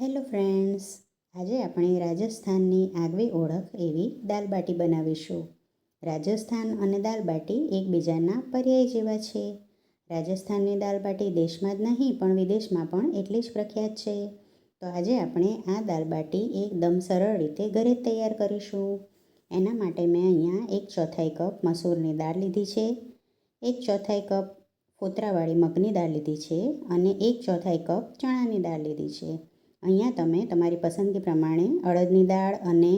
Hello friends, આજે આપણે રાજસ્થાનની આગવી ઓળખ એવી દાલબાટી બનાવીશું. રાજસ્થાન અને દાલબાટી એકબીજાના પર્યાય જેવા છે. રાજસ્થાનની દાલબાટી દેશમાં જ નહીં પણ વિદેશમાં પણ એટલી જ પ્રખ્યાત છે. તો આજે આપણે આ દાલબાટી એકદમ સરળ રીતે ઘરે જ તૈયાર કરીશું. એના માટે મેં અહીંયા 1/4 કપ મસૂરની દાળ લીધી છે, 1/4 કપ ફોતરાવાળી મગની દાળ લીધી છે અને 1/4 કપ ચણાની દાળ લીધી છે. અહીંયા તમે તમારી પસંદગી પ્રમાણે અડદની દાળ અને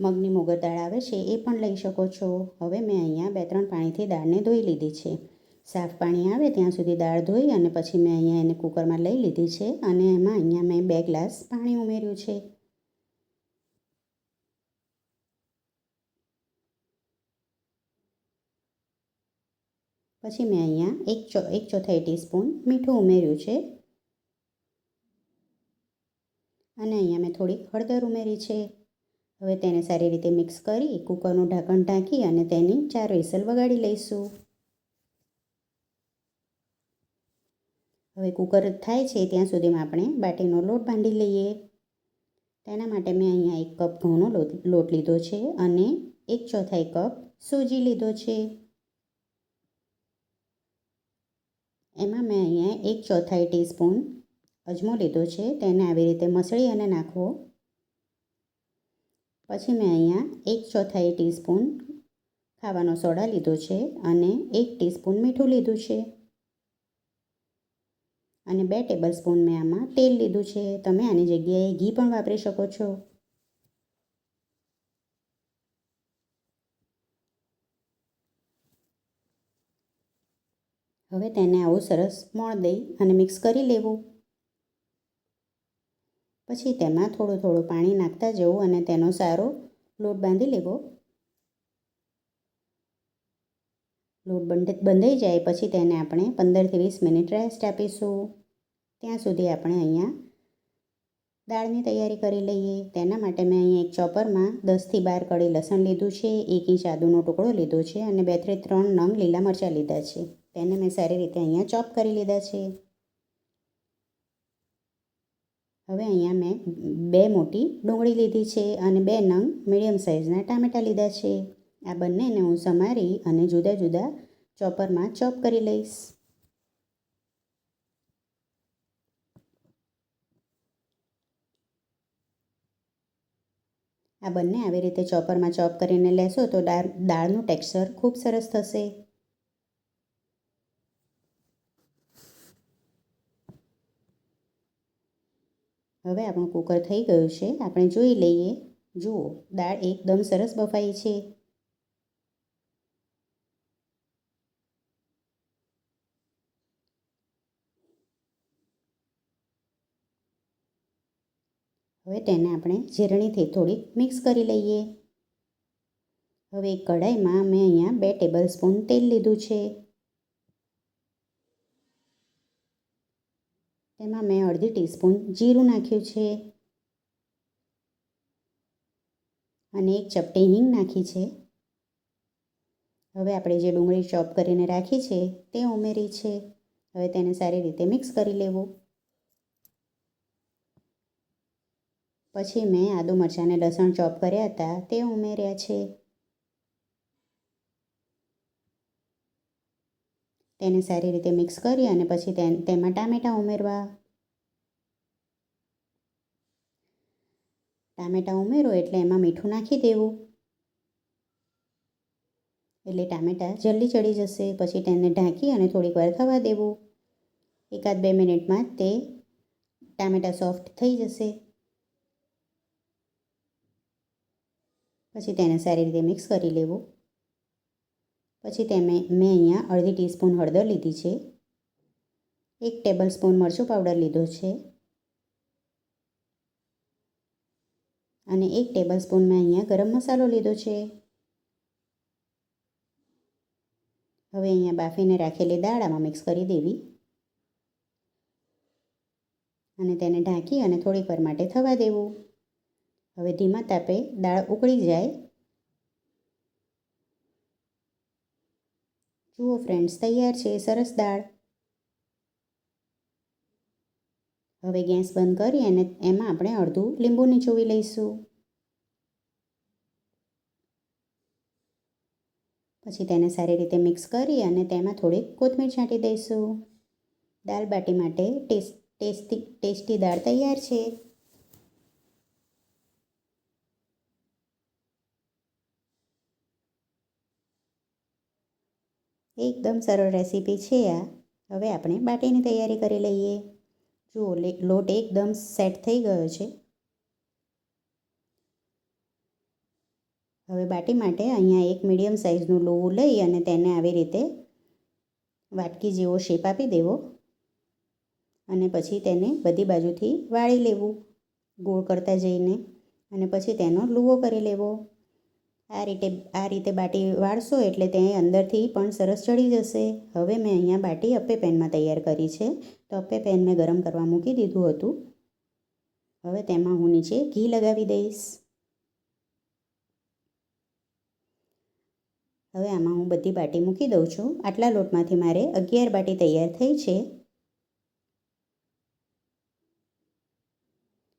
મગની મોગર દાળ આવે છે એ પણ લઈ શકો છો. હવે મેં અહીંયા 2-3 પાણીથી દાળને ધોઈ લીધી છે. સાફ પાણી આવે ત્યાં સુધી દાળ ધોઈ અને પછી મેં અહીંયા એને કુકરમાં લઈ લીધી છે અને એમાં અહીંયા મેં 2 ગ્લાસ પાણી ઉમેર્યું છે. પછી મેં અહીંયા 1/4 ટીસ્પૂન મીઠું ઉમેર્યું છે અને અહીંયા મેં થોડીક હળદર ઉમેરી છે. હવે તેને સારી રીતે મિક્સ કરી કુકરનું ઢાંકણ ઢાંકી અને તેની 4 વિસલ વગાડી લઈશું. હવે કુકર થાય છે ત્યાં સુધીમાં આપણે બાટીનો લોટ બાંધી લઈએ. તેના માટે મેં અહીંયા 1 કપ ઘઉંનો લોટ લીધો છે અને 1/4 કપ સૂજી લીધો છે. એમાં મેં અહીંયા 1/4 ટીસ્પૂન અજમો લીધો છે. તેને આવી રીતે મસળી અને નાખવો. પછી મેં અહીંયા 1/4 ટીસ્પૂન ખાવાનો સોડા લીધો છે અને 1 ટીસ્પૂન મીઠું લીધું છે અને 2 ટેબલસ્પૂન મેં આમાં તેલ લીધું છે. તમે આની જગ્યાએ ઘી પણ વાપરી શકો છો. હવે તેને આવું સરસ મોણ દઈ અને મિક્સ કરી લેવું. પછી તેમાં થોડું થોડું પાણી નાખતા જવું અને તેનો સારો લોટ બાંધી લેવો. લોટ બંધાઈ જાય પછી તેને આપણે 15થી 20 મિનિટ રેસ્ટ આપીશું. ત્યાં સુધી આપણે અહીંયા દાળની તૈયારી કરી લઈએ. તેના માટે મેં અહીંયા એક ચોપરમાં 10થી 12 કળી લસણ લીધું છે, 1 ઇંચ આદુનો ટુકડો લીધો છે અને 2થી 3 નંગ લીલા મરચાં લીધા છે. તેને મેં સારી રીતે અહીંયા ચોપ કરી લીધા છે. હવે અહીંયા મેં 2 મોટી ડુંગળી લીધી છે અને 2 નંગ મીડિયમ સાઇઝના ટામેટાં લીધા છે. આ બંનેને હું સમારી અને જુદા જુદા ચોપરમાં ચોપ કરી લઈશ. આ બંને આવી રીતે ચોપરમાં ચોપ કરીને લેશો તો દાળનું ટેક્સચર ખૂબ સરસ થશે. હવે આપણું કુકર થઈ ગયું છે. આપણે જોઈ લઈએ. જુઓ, દાળ એકદમ સરસ બફાઈ છે. હવે તેને આપણે ઝીરણીથી થોડીક મિક્સ કરી લઈએ. હવે એક કઢાઈમાં મેં અહીંયા 2 ટેબલસ્પૂન તેલ લીધું છે. તેમાં મેં અડધી ટીસ્પૂન જીરું નાખ્યું છે અને 1 ચપટી હિંગ નાખી છે. હવે આપણે જે ડુંગળી ચોપ કરીને રાખી છે તે ઉમેરી છે. હવે તેને સારી રીતે મિક્સ કરી લેવું. પછી મેં આદુ મરચાં અને લસણ ચોપ કર્યા હતા તે ઉમેર્યા છે. તેને સારી રીતે મિક્સ કરી અને પછી તેમાં ટામેટાં ઉમેરવા. ટામેટાં ઉમેરો એટલે એમાં મીઠું નાખી દેવું એટલે ટામેટાં જલ્દી ચડી જશે. પછી તેને ઢાંકી અને થોડીક વાર થવા દેવું. 1-2 મિનિટમાં તે ટામેટાં સોફ્ટ થઈ જશે. પછી તેને સારી રીતે મિક્સ કરી લેવું. પછી મેં અહીંયા અડધી ટીસ્પૂન હળદર લીધી છે, 1 ટેબલસ્પૂન મરચું પાવડર લીધો છે અને 1 ટેબલસ્પૂન મેં અહીંયા ગરમ મસાલો લીધો છે. હવે અહીંયા બાફીને રાખેલી દાળ આમાં મિક્સ કરી દેવી અને તેને ઢાંકી અને થોડીક વાર માટે થવા દેવું. હવે ધીમા તાપે દાળ ઉકળી જાય. જુઓ ફ્રેન્ડ્સ, તૈયાર છે સરસ દાળ. હવે ગેસ બંધ કરી અને એમાં આપણે અડધું લીંબુ નીચોવી લઈશું. પછી તેને સારી રીતે મિક્સ કરી અને તેમાં થોડીક કોથમીર છાંટી દઈશું. દાલ બાટી માટે ટેસ્ટી દાળ તૈયાર છે. એકદમ સરળ રેસીપી છે આ. હવે આપણે બાટીની તૈયારી કરી લઈએ. જુઓ લોટ એકદમ સેટ થઈ ગયો છે. હવે બાટી માટે અહીંયા એક મીડિયમ સાઇઝનું લોવું લઈ અને તેને આવી રીતે વાટકી જેવો શેપ આપી દેવો અને પછી તેને બધી બાજુથી વાળી લેવું ગોળ કરતા જઈને અને પછી તેનો લુવો કરી લેવો. આ રીતે બાટી વાળશો એટલે તે અંદરથી પણ સરસ ચડી જશે. હવે મેં અહીંયા બાટી અપ્પે પેનમાં તૈયાર કરી છે. તો અપ્પે પેન મેં ગરમ કરવા મૂકી દીધું હતું. હવે તેમાં હું નીચે ઘી લગાવી દઈશ. હવે આમાં હું બધી બાટી મૂકી દઉં છું. આટલા લોટમાંથી મારે 11 બાટી તૈયાર થઈ છે.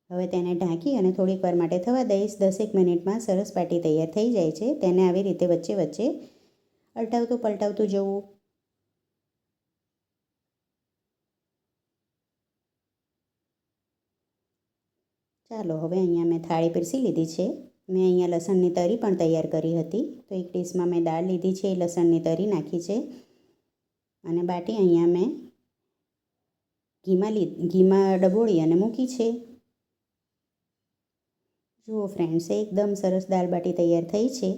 હવે તેને ઢાંકી અને થોડીક વાર માટે થવા દઈશ. 10 મિનિટમાં સરસ બાટી તૈયાર થઈ જાય છે. તેને આવી રીતે વચ્ચે વચ્ચે પલટાવતું જવું. ચાલો હવે અહીંયા મેં થાળી પીરસી લીધી છે. મેં અહીંયા લસણની તરી પણ તૈયાર કરી હતી. તો એક ડીશમાં મેં દાળ લીધી છે, લસણની તરી નાખી છે અને બાટી અહીંયા મેં ઘીમાં ડબોળી અને મૂકી છે. જુઓ ફ્રેન્ડ્સ, એકદમ સરસ દાળ બાટી તૈયાર થઈ છે.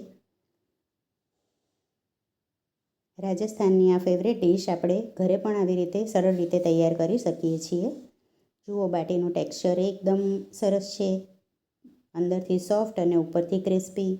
રાજસ્થાનની આ ફેવરેટ ડીશ આપણે ઘરે પણ આવી રીતે સરળ રીતે તૈયાર કરી શકીએ છીએ. જુઓ બાટીનું ટેક્સચર એકદમ સરસ છે, અંદરથી સોફ્ટ અને ઉપરથી ક્રિસ્પી.